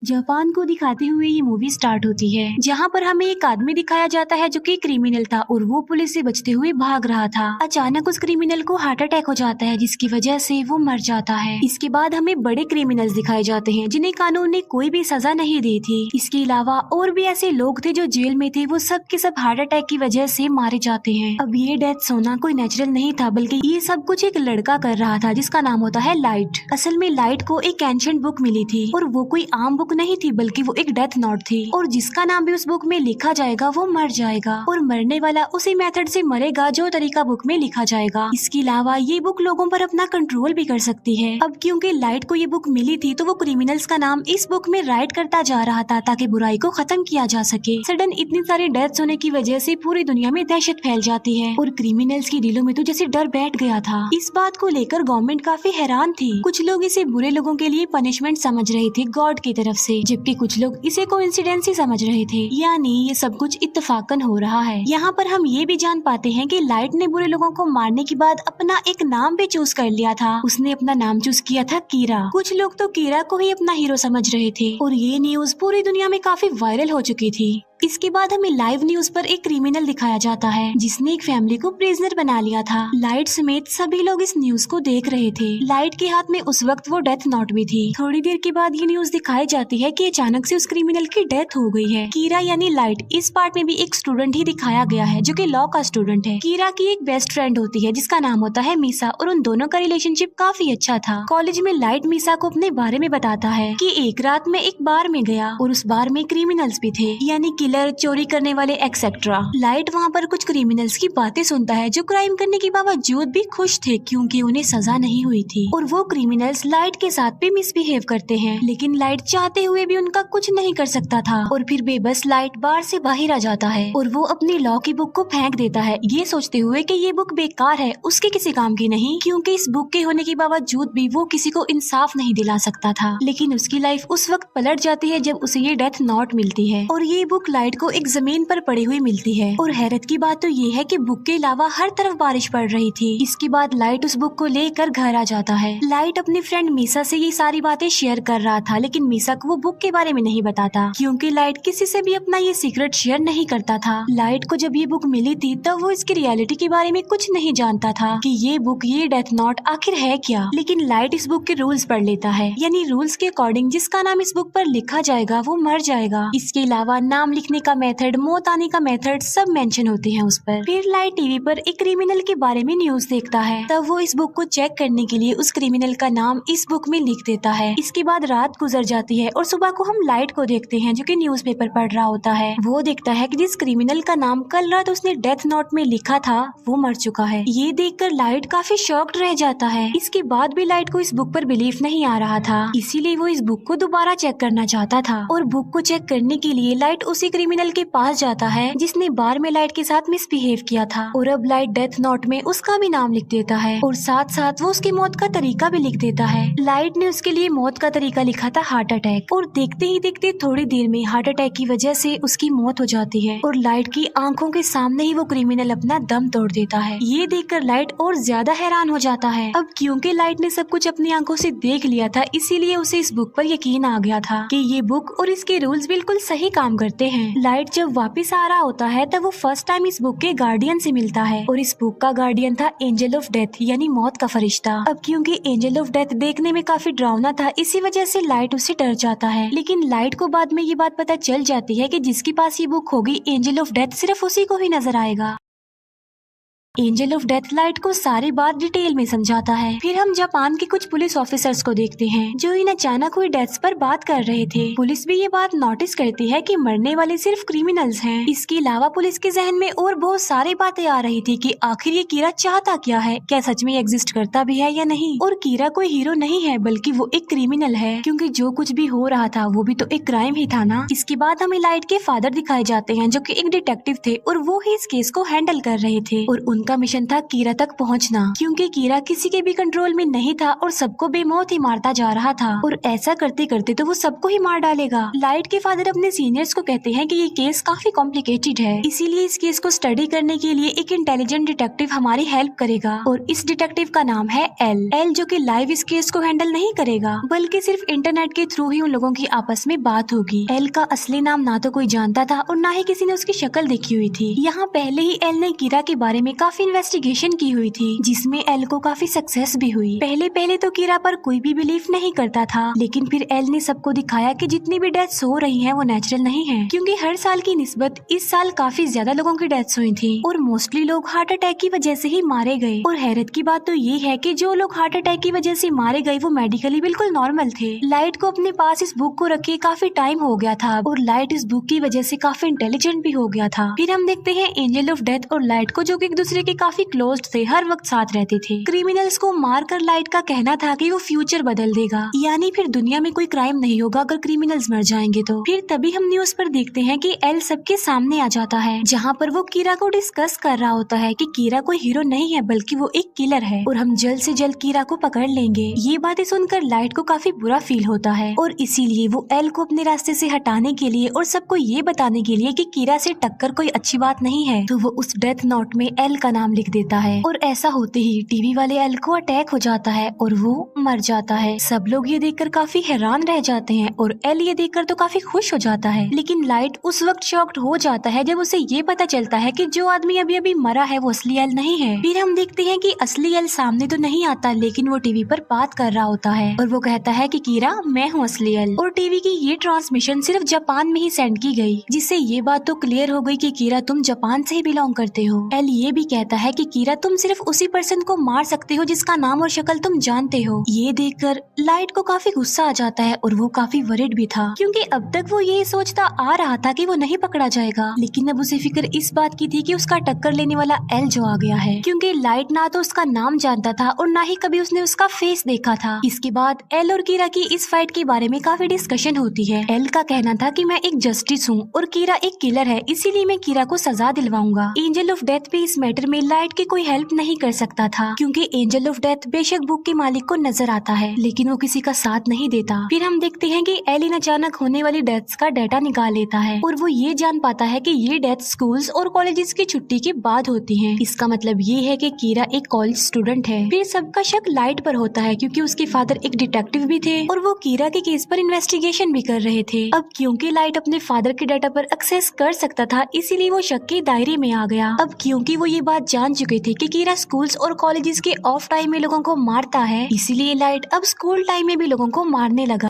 Japan को दिखाते हुए ये मूवी स्टार्ट होती है, जहाँ पर हमें एक आदमी दिखाया जाता है जो कि क्रिमिनल था और वो पुलिस से बचते हुए भाग रहा था। अचानक उस क्रिमिनल को हार्ट अटैक हो जाता है, जिसकी वजह से वो मर जाता है। इसके बाद हमें बड़े क्रिमिनल्स दिखाए जाते हैं जिन्हें कानून ने कोई भी सजा नहीं दी थी। इसके अलावा और भी ऐसे लोग थे जो जेल में थे, वो सब के सब हार्ट अटैक की वजह से मारे जाते हैं। अब ये डेथ होना कोई नेचुरल नहीं था, बल्कि ये सब कुछ एक लड़का कर रहा था जिसका नाम होता है लाइट। असल में लाइट को एक एंशिएंट बुक मिली थी और वो कोई आम बुक नहीं थी, बल्कि वो एक डेथ नोट थी और जिसका नाम भी उस बुक में लिखा जाएगा वो मर जाएगा और मरने वाला उसी मेथड से मरेगा जो तरीका बुक में लिखा जाएगा। इसके अलावा ये बुक लोगों पर अपना कंट्रोल भी कर सकती है। अब क्योंकि लाइट को ये बुक मिली थी तो वो क्रिमिनल्स का नाम इस बुक में राइट करता जा रहा था ताकि बुराई को खत्म किया जा सके। सडन इतनी सारी डेथ्स होने की वजह से पूरी दुनिया में दहशत फैल जाती है और क्रिमिनल्स की दिलों में तो जैसे डर बैठ गया था। इस बात को लेकर गवर्नमेंट काफी हैरान थी। कुछ लोग इसे बुरे लोगों के लिए पनिशमेंट समझ रहे थे गॉड की तरफ से, जबकि कुछ लोग इसे कोइंसिडेंस ही समझ रहे थे, यानी ये सब कुछ इत्तेफाकन हो रहा है। यहाँ पर हम ये भी जान पाते हैं कि लाइट ने बुरे लोगों को मारने के बाद अपना एक नाम भी चूज कर लिया था। उसने अपना नाम चूज किया था कीरा। कुछ लोग तो कीरा को ही अपना हीरो समझ रहे थे और ये न्यूज पूरी दुनिया में काफी वायरल हो चुकी थी। इसके बाद हमें लाइव न्यूज पर एक क्रिमिनल दिखाया जाता है जिसने एक फैमिली को प्रिजनर बना लिया था। लाइट समेत सभी लोग इस न्यूज को देख रहे थे। लाइट के हाथ में उस वक्त वो डेथ नोट भी थी। थोड़ी देर के बाद ये न्यूज दिखाई जाती है कि अचानक से उस क्रिमिनल की डेथ हो गई है। कीरा यानी लाइट इस पार्ट में भी एक स्टूडेंट ही दिखाया गया है जो कि लॉ का स्टूडेंट है। कीरा की एक बेस्ट फ्रेंड होती है जिसका नाम होता है मीसा और उन दोनों का रिलेशनशिप काफी अच्छा था। कॉलेज में लाइट मीसा को अपने बारे में बताता है कि एक रात में एक बार में गया और उस बार में क्रिमिनल्स भी थे, यानी किलर, चोरी करने वाले एक्सेट्रा। लाइट वहाँ पर कुछ क्रिमिनल्स की बातें सुनता है जो क्राइम करने के बावजूद भी खुश थे क्योंकि उन्हें सजा नहीं हुई थी और वो क्रिमिनल्स लाइट के साथ भी मिसबिहेव करते हैं, लेकिन लाइट चाहते हुए भी उनका कुछ नहीं कर सकता था और फिर बेबस लाइट बार से बाहर आ जाता है और वो अपनी लॉ की बुक को फेंक देता है, ये सोचते हुए कि ये बुक बेकार है, उसके किसी काम की नहीं, क्योंकि इस बुक के होने के बावजूद भी वो किसी को इंसाफ नहीं दिला सकता था। लेकिन उसकी लाइफ उस वक्त पलट जाती है जब उसे ये डेथ नोट मिलती है और ये बुक लाइट को एक जमीन पर पड़ी हुई मिलती है और हैरत की बात तो ये है कि बुक के अलावा हर तरफ बारिश पड़ रही थी। इसके बाद लाइट उस बुक को लेकर घर आ जाता है। लाइट अपनी फ्रेंड मीसा से ये सारी बातें शेयर कर रहा था, लेकिन मीसा को वो बुक के बारे में नहीं बताता क्योंकि लाइट किसी से भी अपना ये सीक्रेट शेयर नहीं करता था। लाइट को जब ये बुक मिली थी तब वो इसकी रियलिटी के बारे में कुछ नहीं जानता था कि ये बुक, ये डेथ नोट आखिर है क्या। लेकिन लाइट इस बुक के रूल्स पढ़ लेता है, यानी रूल्स के अकॉर्डिंग जिसका नाम इस बुक पर लिखा जाएगा वो मर जाएगा। इसके अलावा नाम लिखने का मेथड, मौत आने का मेथड सब मेंशन होते हैं उस पर। फिर लाइट टीवी पर एक क्रिमिनल के बारे में न्यूज देखता है, तब वो इस बुक को चेक करने के लिए उस क्रिमिनल का नाम इस बुक में लिख देता है। इसके बाद रात गुजर जाती है और सुबह को हम लाइट को देखते हैं जो कि न्यूज़पेपर पढ़ रहा होता है। वो देखता है कि जिस क्रिमिनल का नाम कल रात उसने डेथ नोट में लिखा था वो मर चुका है। ये देखकर लाइट काफी शॉक्ड रह जाता है। इसके बाद भी लाइट को इस बुक पर बिलीफ नहीं आ रहा था, इसीलिए वो इस बुक को दोबारा चेक करना चाहता था और बुक को चेक करने के लिए लाइट उसी क्रिमिनल के पास जाता है जिसने बार में लाइट के साथ मिसबिहेव किया था और अब लाइट डेथ नोट में उसका भी नाम लिख देता है और साथ साथ वो उसकी मौत का तरीका भी लिख देता है। लाइट ने उसके लिए मौत का तरीका लिखा था हार्ट अटैक और देखते ही देखते थोड़ी देर में हार्ट अटैक की वजह से उसकी मौत हो जाती है और लाइट की आंखों के सामने ही वो क्रिमिनल अपना दम तोड़ देता है। ये देखकर लाइट और ज्यादा हैरान हो जाता है। अब क्योंकि लाइट ने सब कुछ अपनी आंखों से देख लिया था, इसीलिए उसे इस बुक पर यकीन आ गया था कि ये बुक और इसके रूल्स बिल्कुल सही काम करते हैं। लाइट जब वापस आ रहा होता है तब वो फर्स्ट टाइम इस बुक के गार्डियन से मिलता है और इस बुक का गार्डियन था एंजल ऑफ डेथ, यानी मौत का फरिश्ता। अब क्योंकि एंजल ऑफ डेथ देखने में काफी डरावना था, इसी वजह से लाइट उससे डर जाता है। लेकिन लाइट को बाद में ये बात पता चल जाती है कि जिसके पास ये बुक होगी एंजल ऑफ डेथ सिर्फ उसी को ही नजर आएगा। एंजल ऑफ डेथ लाइट को सारी बात डिटेल में समझाता है। फिर हम जापान के कुछ पुलिस ऑफिसर्स को देखते हैं जो इन अचानक हुई डेथ्स पर बात कर रहे थे। पुलिस भी ये बात नोटिस करती है कि मरने वाले सिर्फ क्रिमिनल्स हैं। इसके अलावा पुलिस के जहन में और बहुत सारी बातें आ रही थी कि आखिर ये कीरा चाहता क्या है, क्या सच में एग्जिस्ट करता भी है या नहीं। और कीरा कोई हीरो नहीं है बल्कि वो एक क्रिमिनल है, क्योंकि जो कुछ भी हो रहा था वो भी तो एक क्राइम ही था ना। इसके बाद हमें लाइट के फादर दिखाए जाते हैं जो कि एक डिटेक्टिव थे और वो ही इस केस को हैंडल कर रहे थे और उनका मिशन था कीरा तक पहुंचना, क्योंकि कीरा किसी के भी कंट्रोल में नहीं था और सबको बेमौत ही मारता जा रहा था और ऐसा करते करते तो वो सबको ही मार डालेगा। लाइट के फादर अपने सीनियर्स को कहते हैं कि ये केस काफी कॉम्प्लिकेटेड है, इसीलिए इस केस को स्टडी करने के लिए एक इंटेलिजेंट डिटेक्टिव हमारी हेल्प करेगा और इस डिटेक्टिव का नाम है एल, जो कि लाइव इस केस को हैंडल नहीं करेगा बल्कि सिर्फ इंटरनेट के थ्रू ही उन लोगों की आपस में बात होगी। एल का असली नाम ना तो कोई जानता था और ना ही किसी ने उसकी शक्ल देखी हुई थी। यहाँ पहले ही एल ने कीरा के बारे में काफी इन्वेस्टिगेशन की हुई थी, जिसमें एल को काफी सक्सेस भी हुई। पहले तो कीरा पर कोई भी बिलीव नहीं करता था, लेकिन फिर एल ने सबको दिखाया कि जितनी भी डेथ्स हो रही हैं वो नेचुरल नहीं है, क्योंकि हर साल की निस्बत इस साल काफी ज्यादा लोगों की डेथ्स हुई थी और मोस्टली लोग हार्ट अटैक की वजह से ही मारे गए। और हैरत की बात तो ये है कि जो लोग हार्ट अटैक की वजह से मारे गए वो मेडिकली बिल्कुल नॉर्मल थे। लाइट को अपने पास इस बुक को रखे काफी टाइम हो गया था और लाइट इस बुक की वजह से काफी इंटेलिजेंट भी हो गया था। फिर हम देखते हैं एंजल ऑफ डेथ और लाइट को, जो कि एक दूसरे के काफी क्लोज थे, हर वक्त साथ रहते थे। क्रिमिनल्स को मारकर लाइट का कहना था कि वो फ्यूचर बदल देगा, यानी फिर दुनिया में कोई क्राइम नहीं होगा अगर क्रिमिनल्स मर जाएंगे तो। फिर तभी हम न्यूज पर देखते हैं कि एल सबके सामने आ जाता है, जहाँ पर वो कीरा को डिस्कस कर रहा होता है कि कीरा कोई हीरो नहीं है बल्कि वो एक किलर है और हम जल्द से जल्द कीरा को पकड़ लेंगे। ये बातें सुनकर लाइट को काफी बुरा फील होता है और इसीलिए वो एल को अपने रास्ते से हटाने के लिए और सबको ये बताने के लिए कि कीरा से टक्कर कोई अच्छी बात नहीं है, तो वो उस डेथ नोट में एल का नाम लिख देता है। और ऐसा होते ही टीवी वाले एल को अटैक हो जाता है और वो मर जाता है। सब लोग ये देखकर काफी हैरान रह जाते हैं और एल ये देखकर तो काफी खुश हो जाता है, लेकिन लाइट उस वक्त शॉक्ड हो जाता है जब उसे ये पता चलता है कि जो आदमी अभी अभी मरा है वो असली एल नहीं है। फिर हम देखते हैं कि असली एल सामने तो नहीं आता, लेकिन वो टीवी पर बात कर रहा होता है और वो कहता है कि कीरा मैं हूँ असली एल। और टीवी की ये ट्रांसमिशन सिर्फ जापान में ही सेंड की गई, जिससे ये बात तो क्लियर हो गई कि कीरा तुम जापान से ही बिलोंग करते हो। एल ये भी कहता है कि कीरा तुम सिर्फ उसी पर्सन को मार सकते हो जिसका नाम और शक्ल तुम जानते हो। ये देखकर लाइट को काफी गुस्सा आ जाता है और वो काफी वरिड भी था, क्योंकि अब तक वो ये सोचता आ रहा था कि वो नहीं पकड़ा जाएगा, लेकिन अब उसे फिक्र इस बात की थी कि उसका टक्कर लेने वाला एल जो आ गया है, क्योंकि लाइट ना तो उसका नाम जानता था और ना ही कभी उसने उसका फेस देखा था। इसके बाद एल और कीरा की इस फाइट के बारे में काफी डिस्कशन होती है। एल का कहना था कि मैं एक जस्टिस हूँ और कीरा एक किलर है, इसीलिए मैं कीरा को सजा दिलवाऊंगा। एंजल ऑफ डेथ भी इस मैटर में लाइट की कोई हेल्प नहीं कर सकता था, क्योंकि एंजल ऑफ डेथ बेशक बुक के मालिक को नजर आता है लेकिन वो किसी का साथ नहीं देता। फिर हम देखते हैं कि एल इन अचानक होने वाली डेथ्स का डाटा निकाल लेता है और वो ये जान पाता है कि ये डेथ स्कूल्स और कॉलेजेस की छुट्टी के बाद होती है। इसका मतलब ये है कि कीरा एक कॉलेज स्टूडेंट है। फिर सबका शक लाइट पर होता है, क्योंकि उसके फादर एक डिटेक्टिव भी थे और वो कीरा के केस पर इन्वेस्टिगेशन भी कर रहे थे। अब क्योंकि लाइट अपने फादर के डाटा पर एक्सेस कर सकता था, इसीलिए वो शक के दायरे में आ गया। अब क्योंकि वो ये बात जान चुके थे कि कीरा स्कूल्स और कॉलेजेस के ऑफ टाइम में लोगों को मारता है, इसीलिए लाइट अब स्कूल टाइम में भी लोगों को मारने लगा।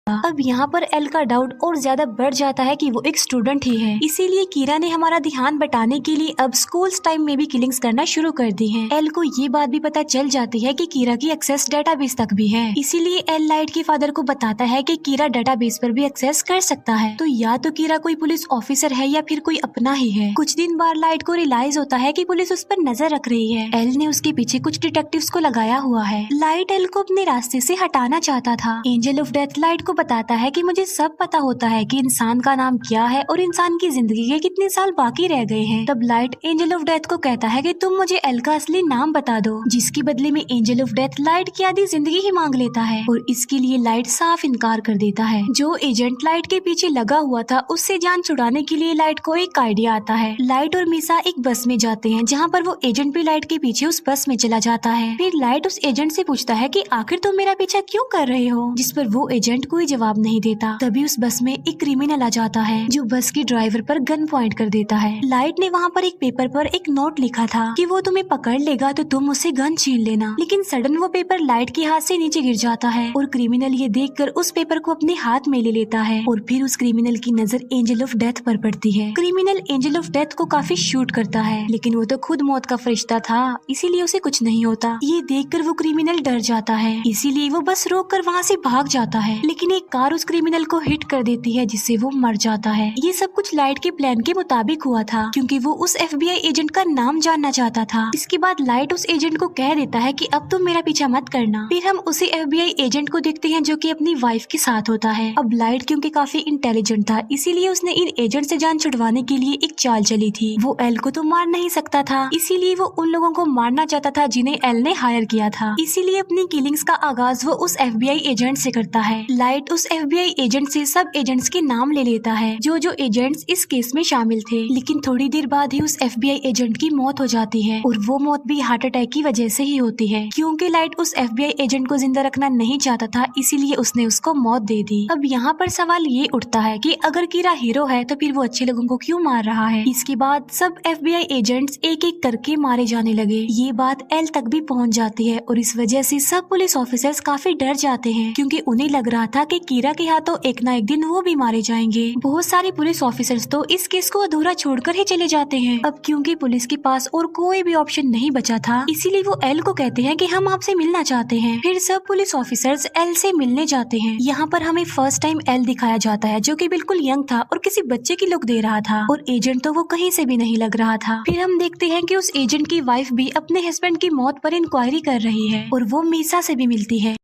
अब यहाँ पर एल का डाउट और ज्यादा बढ़ जाता है कि वो एक स्टूडेंट ही है, इसीलिए कीरा ने हमारा ध्यान बटाने के लिए अब स्कूल्स टाइम में भी किलिंग्स करना शुरू कर दी हैं। एल को ये बात भी पता चल जाती है कि कीरा की एक्सेस डेटाबेस तक भी है, इसीलिए एल लाइट के फादर को बताता है कि कीरा डेटाबेस पर भी एक्सेस कर सकता है। तो या तो कीरा कोई पुलिस ऑफिसर है या फिर कोई अपना ही है। कुछ दिन बाद लाइट को रियलाइज होता है कि पुलिस उस पर नजर रख रही है। एल ने उसके पीछे कुछ डिटेक्टिव्स को लगाया हुआ है। लाइट एल को अपने रास्ते से हटाना चाहता था। एंजल ऑफ डेथ लाइट को बताता है कि मुझे सब पता होता है कि इंसान का नाम क्या है और इंसान की जिंदगी के कितने साल बाकी रह गए हैं। तब लाइट एंजल ऑफ डेथ को कहता है कि तुम मुझे एल का असली नाम बता दो, जिसके बदले में एंजल ऑफ डेथ लाइट की आधी जिंदगी ही मांग लेता है और इसके लिए लाइट साफ इनकार कर देता है। जो एजेंट लाइट के पीछे लगा हुआ था उससे जान छुड़ाने के लिए लाइट को एक आइडिया आता है। लाइट और मिसा एक बस में जाते हैं, जहाँ पर वो एजेंट भी लाइट के पीछे उस बस में चला जाता है। फिर लाइट उस एजेंट से पूछता है कि आखिर तुम मेरा पीछा क्यों कर रहे हो, जिस पर वो एजेंट कोई जवाब नहीं देता। तभी उस बस में एक क्रिमिनल आ जाता है जो बस के ड्राइवर पर गन पॉइंट कर देता है। लाइट ने वहाँ पर एक पेपर पर एक नोट लिखा था कि वो तुम्हें पकड़ लेगा तो तुम उससे गन छीन लेना, लेकिन सडन वो पेपर लाइट के हाथ से नीचे गिर जाता है और क्रिमिनल ये देखकर उस पेपर को अपने हाथ में ले लेता है और फिर उस क्रिमिनल की नजर एंजल ऑफ डेथ पर पड़ती है। क्रिमिनल एंजल ऑफ डेथ को काफी शूट करता है, लेकिन वो तो खुद मौत का फरिश्ता था, इसीलिए उसे कुछ नहीं होता। ये देखकर वो क्रिमिनल डर जाता है, इसीलिए वो बस रोक कर वहाँ से भाग जाता है। लेकिन एक कार उस क्रिमिनल को हिट कर देती है जिससे वो मर जाता है। ये सब कुछ लाइट के प्लान के मुताबिक हुआ था क्योंकि वो उस FBI एजेंट का नाम जानना चाहता था। इसके बाद लाइट उस एजेंट को कह देता है कि अब तुम मेरा पीछा मत करना। फिर हम उसी FBI एजेंट को देखते हैं जो कि अपनी वाइफ के साथ होता है। अब लाइट क्योंकि काफी इंटेलिजेंट था इसीलिए उसने इन एजेंट से जान छुड़वाने के लिए एक चाल चली थी। वो एल को तो मार नहीं सकता था, इसीलिए वो उन लोगों को मारना चाहता था जिन्हें एल ने हायर किया था। इसीलिए अपनी किलिंग्स का आगाज वो उस FBI एजेंट से करता है। लाइट उस FBI एजेंट से सब एजेंट्स के नाम ले लेता है जो जो एजेंट्स इस केस में शामिल थे। लेकिन थोड़ी देर बाद ही उस FBI एजेंट की मौत हो जाती है और वो मौत भी हार्ट अटैक की वजह से ही होती है क्योंकि लाइट उस FBI एजेंट को जिंदा रखना नहीं चाहता था, इसीलिए उसने उसको मौत दे दी। अब यहाँ पर सवाल ये उठता है कि अगर कीरा हीरो है तो फिर वो अच्छे लोगों को क्यों मार रहा है। इसके बाद सब FBI एजेंट्स एक एक करके मारे जाने लगे। ये बात एल तक भी पहुँच जाती है और इस वजह से सब पुलिस ऑफिसर्स काफी डर जाते हैं क्योंकि उन्हें लग रहा था कि कीरा के हाथों एक ना एक दिन वो भी मारे जाएंगे। बहुत सारे पुलिस ऑफिसर्स तो इस केस को अधूरा छोड़कर ही चले जाते हैं। अब क्योंकि पुलिस के पास और कोई भी ऑप्शन नहीं बचा था इसीलिए वो एल को कहते हैं कि हम आपसे मिलना चाहते हैं। फिर सब पुलिस ऑफिसर्स एल से मिलने जाते हैं। यहाँ पर हमें फर्स्ट टाइम एल दिखाया जाता है जो कि बिल्कुल यंग था और किसी बच्चे की लुक दे रहा था और एजेंट तो वो कहीं से भी नहीं लग रहा था। फिर हम देखते हैं कि उस एजेंट की वाइफ भी अपने हस्बैंड की मौत पर इंक्वायरी कर रही है और वो मीसा से भी मिलती है।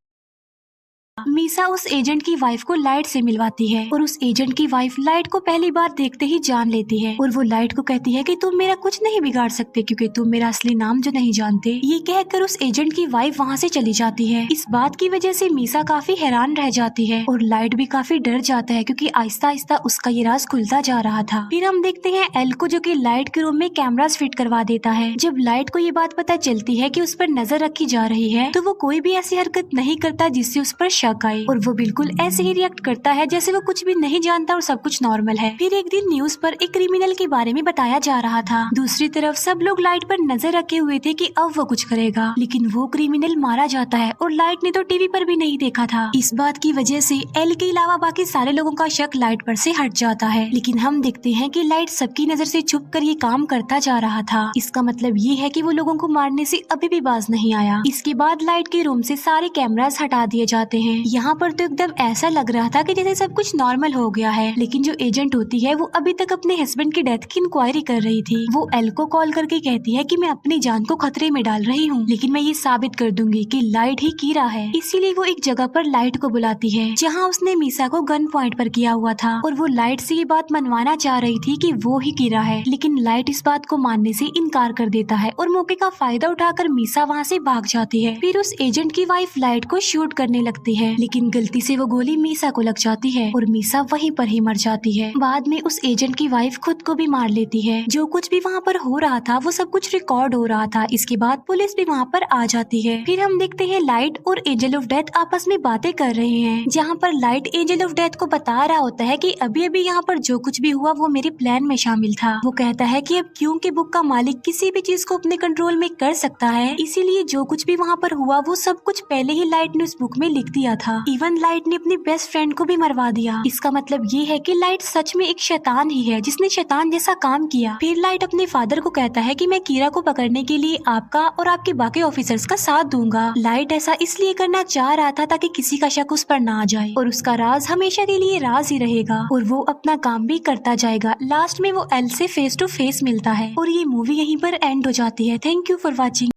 मीसा उस एजेंट की वाइफ को लाइट से मिलवाती है और उस एजेंट की वाइफ लाइट को पहली बार देखते ही जान लेती है और वो लाइट को कहती है कि तुम मेरा कुछ नहीं बिगाड़ सकते क्योंकि तुम मेरा असली नाम जो नहीं जानते। ये कहकर उस एजेंट की वाइफ वहाँ से चली जाती है। इस बात की वजह से मीसा काफी हैरान रह जाती है और लाइट भी काफी डर जाता है क्योंकि आहिस्ता आहिस्ता उसका ये राज खुलता जा रहा था। फिर हम देखते हैं एल को जो कि लाइट के रूम में कैमरास फिट करवा देता है। जब लाइट को ये बात पता चलती है कि उस पर नजर रखी जा रही है तो वो कोई भी ऐसी हरकत नहीं करता जिससे उस पर शक आए और वो बिल्कुल ऐसे ही रिएक्ट करता है जैसे वो कुछ भी नहीं जानता और सब कुछ नॉर्मल है। फिर एक दिन न्यूज पर एक क्रिमिनल के बारे में बताया जा रहा था। दूसरी तरफ सब लोग लाइट पर नजर रखे हुए थे कि अब वो कुछ करेगा, लेकिन वो क्रिमिनल मारा जाता है और लाइट ने तो टीवी पर भी नहीं देखा था। इस बात की वजह से एल के अलावा बाकी सारे लोगों का शक लाइट पर से हट जाता है। लेकिन हम देखते हैं कि लाइट सबकी नजर से छुप कर ये काम करता जा रहा था। इसका मतलब ये है कि वो लोगों को मारने से अभी भी बाज नहीं आया। इसके बाद लाइट के रूम से सारे कैमरास हटा दिए जाते हैं। यहाँ पर तो एकदम ऐसा लग रहा था कि जैसे सब कुछ नॉर्मल हो गया है, लेकिन जो एजेंट होती है वो अभी तक अपने हस्बैंड की डेथ की इंक्वायरी कर रही थी। वो एल को कॉल करके कहती है कि मैं अपनी जान को खतरे में डाल रही हूँ, लेकिन मैं ये साबित कर दूंगी कि लाइट ही कीरा है। इसीलिए वो एक जगह पर लाइट को बुलाती है जहाँ उसने मीसा को गन पॉइंट पर किया हुआ था और वो लाइट से ये बात मनवाना चाह रही थी कि वो ही कीरा है, लेकिन लाइट इस बात को मानने से इनकार कर देता है और मौके का फायदा उठाकर मीसा वहाँ से भाग जाती है। फिर उस एजेंट की वाइफ लाइट को शूट करने लगती है, लेकिन गलती से वो गोली मीसा को लग जाती है और मीसा वहीं पर ही मर जाती है। बाद में उस एजेंट की वाइफ खुद को भी मार लेती है। जो कुछ भी वहाँ पर हो रहा था वो सब कुछ रिकॉर्ड हो रहा था। इसके बाद पुलिस भी वहाँ पर आ जाती है। फिर हम देखते हैं लाइट और एंजल ऑफ डेथ आपस में बातें कर रहे हैं, जहाँ पर लाइट एंजल ऑफ डेथ को बता रहा होता है कि अभी अभी यहाँ पर जो कुछ भी हुआ वो मेरे प्लान में शामिल था। वो कहता है कि अब क्योंकि बुक का मालिक किसी भी चीज को अपने कंट्रोल में कर सकता है, इसीलिए जो कुछ भी वहाँ पर हुआ वो सब कुछ पहले ही लाइट ने उस बुक में लिख दिया था। इवन लाइट ने अपनी बेस्ट फ्रेंड को भी मरवा दिया। इसका मतलब ये है कि लाइट सच में एक शैतान ही है जिसने शैतान जैसा काम किया। फिर लाइट अपने फादर को कहता है कि मैं कीरा को पकड़ने के लिए आपका और आपके बाकी ऑफिसर्स का साथ दूंगा। लाइट ऐसा इसलिए करना चाह रहा था ताकि किसी का शक उस पर ना आ जाए और उसका राज हमेशा के लिए राज ही रहेगा और वो अपना काम भी करता जाएगा। लास्ट में वो एल से फेस टू फेस मिलता है और ये मूवी यहीं पर एंड हो जाती है। Thank you for watching.